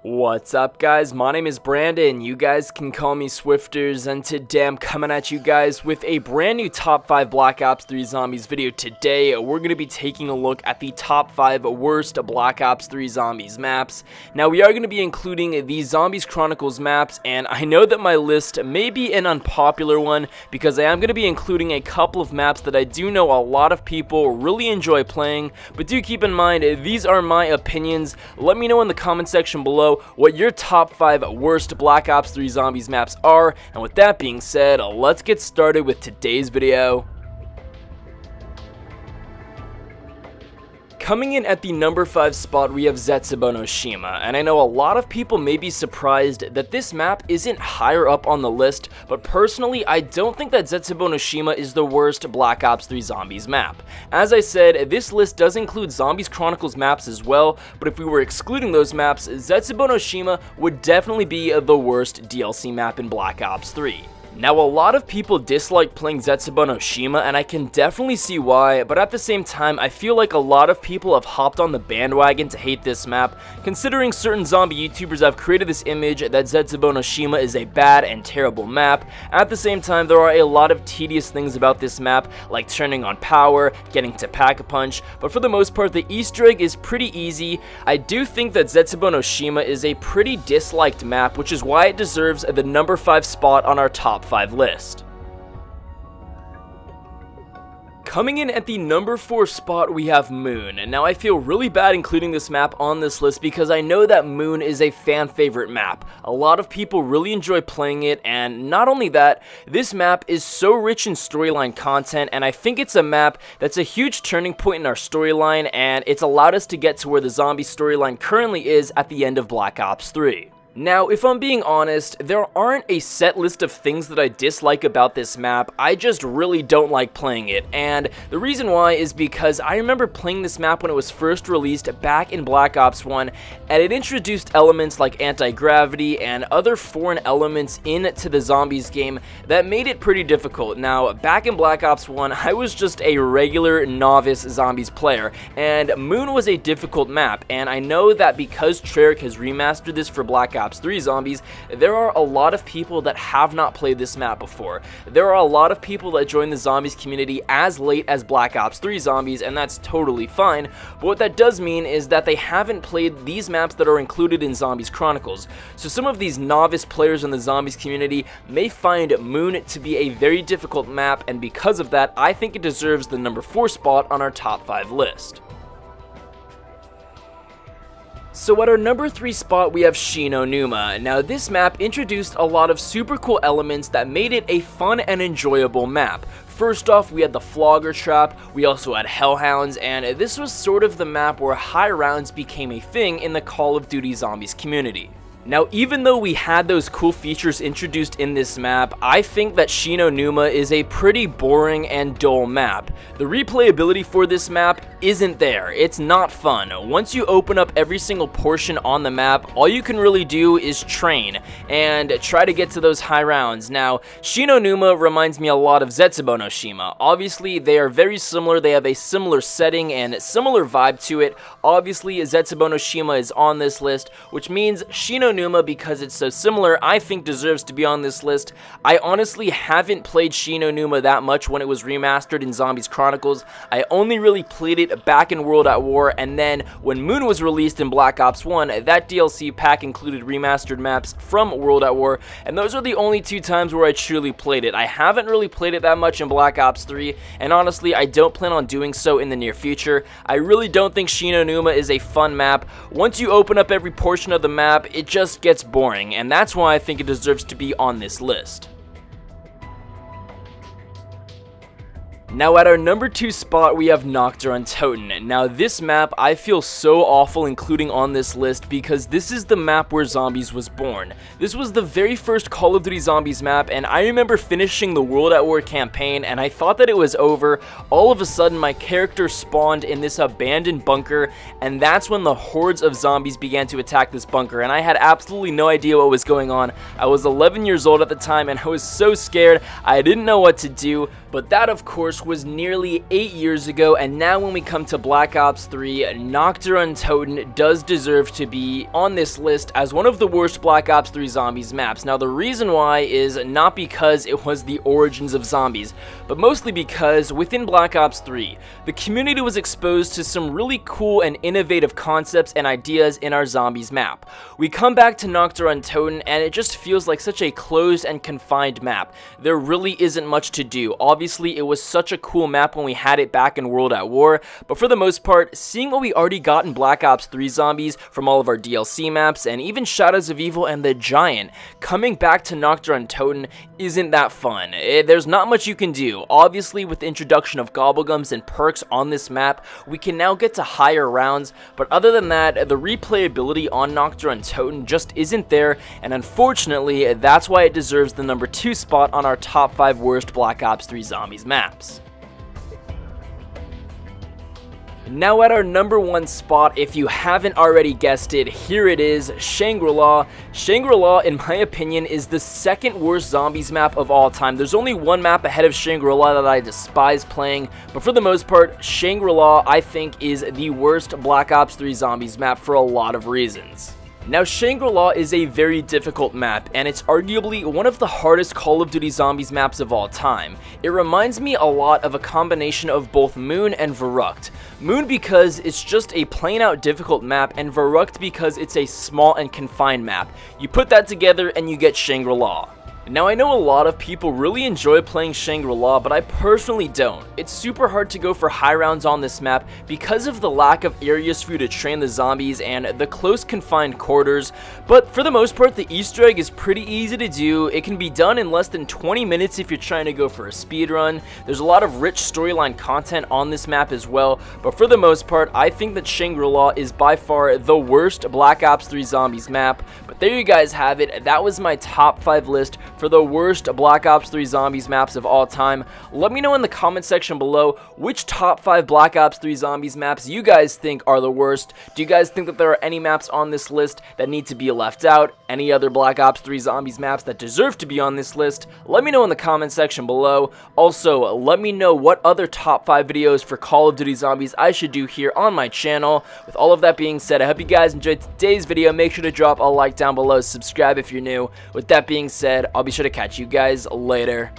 What's up, guys? My name is Brandon. You guys can call me Swifterrs, and today I'm coming at you guys with a brand new top 5 Black Ops 3 Zombies video. Today, we're going to be taking a look at the top 5 worst Black Ops 3 Zombies maps. Now, we are going to be including the Zombies Chronicles maps, and I know that my list may be an unpopular one because I am going to be including a couple of maps that I do know a lot of people really enjoy playing, but do keep in mind, these are my opinions. Let me know in the comment section below what your top 5 worst Black Ops 3 Zombies maps are, and with that being said, let's get started with today's video. Coming in at the number 5 spot, we have Zetsubo-no-Shima, and I know a lot of people may be surprised that this map isn't higher up on the list, but personally, I don't think that Zetsubo-no-Shima is the worst Black Ops 3 Zombies map. As I said, this list does include Zombies Chronicles maps as well, but if we were excluding those maps, Zetsubo-no-Shima would definitely be the worst DLC map in Black Ops 3. Now, a lot of people dislike playing Zetsubo-no-Shima, and I can definitely see why, but at the same time, I feel like a lot of people have hopped on the bandwagon to hate this map, considering certain zombie YouTubers have created this image that Zetsubo-no-Shima is a bad and terrible map. At the same time, there are a lot of tedious things about this map, like turning on power, getting to Pack-a-Punch, but for the most part, the Easter egg is pretty easy. I do think that Zetsubo-no-Shima is a pretty disliked map, which is why it deserves the number 5 spot on our top 5 list. Coming in at the number 4 spot, we have Moon. And now I feel really bad including this map on this list because I know that Moon is a fan favorite map. A lot of people really enjoy playing it, and not only that, this map is so rich in storyline content, and I think it's a map that's a huge turning point in our storyline, and it's allowed us to get to where the zombie storyline currently is at the end of Black Ops 3. Now, if I'm being honest, there aren't a set list of things that I dislike about this map, I just really don't like playing it, and the reason why is because I remember playing this map when it was first released back in Black Ops 1, and it introduced elements like anti-gravity and other foreign elements into the zombies game that made it pretty difficult. Now, back in Black Ops 1, I was just a regular novice zombies player, and Moon was a difficult map, and I know that because Treyarch has remastered this for Black Ops 3 Zombies, there are a lot of people that have not played this map before. There are a lot of people that join the zombies community as late as Black Ops 3 Zombies, and that's totally fine, but what that does mean is that they haven't played these maps that are included in Zombies Chronicles. So some of these novice players in the zombies community may find Moon to be a very difficult map, and because of that, I think it deserves the number 4 spot on our top 5 list. So at our number 3 spot, we have Shi-no-Numa. Now, this map introduced a lot of super cool elements that made it a fun and enjoyable map. First off, we had the Flogger Trap, we also had Hellhounds, and this was sort of the map where high rounds became a thing in the Call of Duty Zombies community. Now, even though we had those cool features introduced in this map, I think that Shi-no-Numa is a pretty boring and dull map. The replayability for this map isn't there. It's not fun. Once you open up every single portion on the map, all you can really do is train and try to get to those high rounds. Now, Shi-no-Numa reminds me a lot of Zetsubo-no-Shima. Obviously, they are very similar. They have a similar setting and similar vibe to it. Obviously, Zetsubo-no-Shima is on this list, which means Shi-no-Numa, because it's so similar, I think deserves to be on this list. I honestly haven't played Shi-no-Numa that much when it was remastered in Zombies Chronicles. I only really played it back in World at War, and then when Moon was released in Black Ops 1, that DLC pack included remastered maps from World at War, and those are the only 2 times where I truly played it. I haven't really played it that much in Black Ops 3, and honestly, I don't plan on doing so in the near future. I really don't think Shi-no-Numa is a fun map. Once you open up every portion of the map, it just gets boring, and that's why I think it deserves to be on this list. Now at our number 2 spot, we have Nacht der Untoten. Now this map I feel so awful including on this list because this is the map where Zombies was born. This was the very first Call of Duty Zombies map, and I remember finishing the World at War campaign and I thought that it was over. All of a sudden my character spawned in this abandoned bunker, and that's when the hordes of zombies began to attack this bunker, and I had absolutely no idea what was going on. I was 11 years old at the time and I was so scared I didn't know what to do. But that of course was nearly 8 years ago, and now when we come to Black Ops 3, Nacht der Untoten does deserve to be on this list as one of the worst Black Ops 3 Zombies maps. Now the reason why is not because it was the origins of zombies, but mostly because within Black Ops 3, the community was exposed to some really cool and innovative concepts and ideas in our zombies map. We come back to Nacht der Untoten and it just feels like such a closed and confined map. There really isn't much to do. Obviously, it was such a cool map when we had it back in World at War, but for the most part, seeing what we already got in Black Ops 3 Zombies from all of our DLC maps and even Shadows of Evil and The Giant, coming back to Nacht der Untoten isn't that fun. There's not much you can do. Obviously, with the introduction of Gobblegums and perks on this map, we can now get to higher rounds, but other than that, the replayability on Nacht der Untoten just isn't there, and unfortunately, that's why it deserves the number 2 spot on our top 5 worst Black Ops 3 Zombies maps. Now at our number 1 spot, if you haven't already guessed it, here it is, Shangri-La. Shangri-La, in my opinion, is the second worst zombies map of all time. There's only one map ahead of Shangri-La that I despise playing, but for the most part, Shangri-La, I think, is the worst Black Ops 3 zombies map for a lot of reasons. Now, Shangri-La is a very difficult map, and it's arguably one of the hardest Call of Duty Zombies maps of all time. It reminds me a lot of a combination of both Moon and Verrucht. Moon because it's just a plain out difficult map, and Verrucht because it's a small and confined map. You put that together and you get Shangri-La. Now, I know a lot of people really enjoy playing Shangri-La, but I personally don't. It's super hard to go for high rounds on this map because of the lack of areas for you to train the zombies and the close confined quarters, but for the most part, the Easter egg is pretty easy to do. It can be done in less than 20 minutes if you're trying to go for a speed run. There's a lot of rich storyline content on this map as well, but for the most part, I think that Shangri-La is by far the worst Black Ops 3 Zombies map. But there you guys have it. That was my top 5 list for the worst Black Ops 3 Zombies maps of all time. Let me know in the comment section below which top 5 Black Ops 3 Zombies maps you guys think are the worst. Do you guys think that there are any maps on this list that need to be left out? Any other Black Ops 3 Zombies maps that deserve to be on this list? Let me know in the comment section below. Also, let me know what other top 5 videos for Call of Duty Zombies I should do here on my channel. With all of that being said, I hope you guys enjoyed today's video. Make sure to drop a like down below, subscribe if you're new. With that being said, I'll be sure to catch you guys later.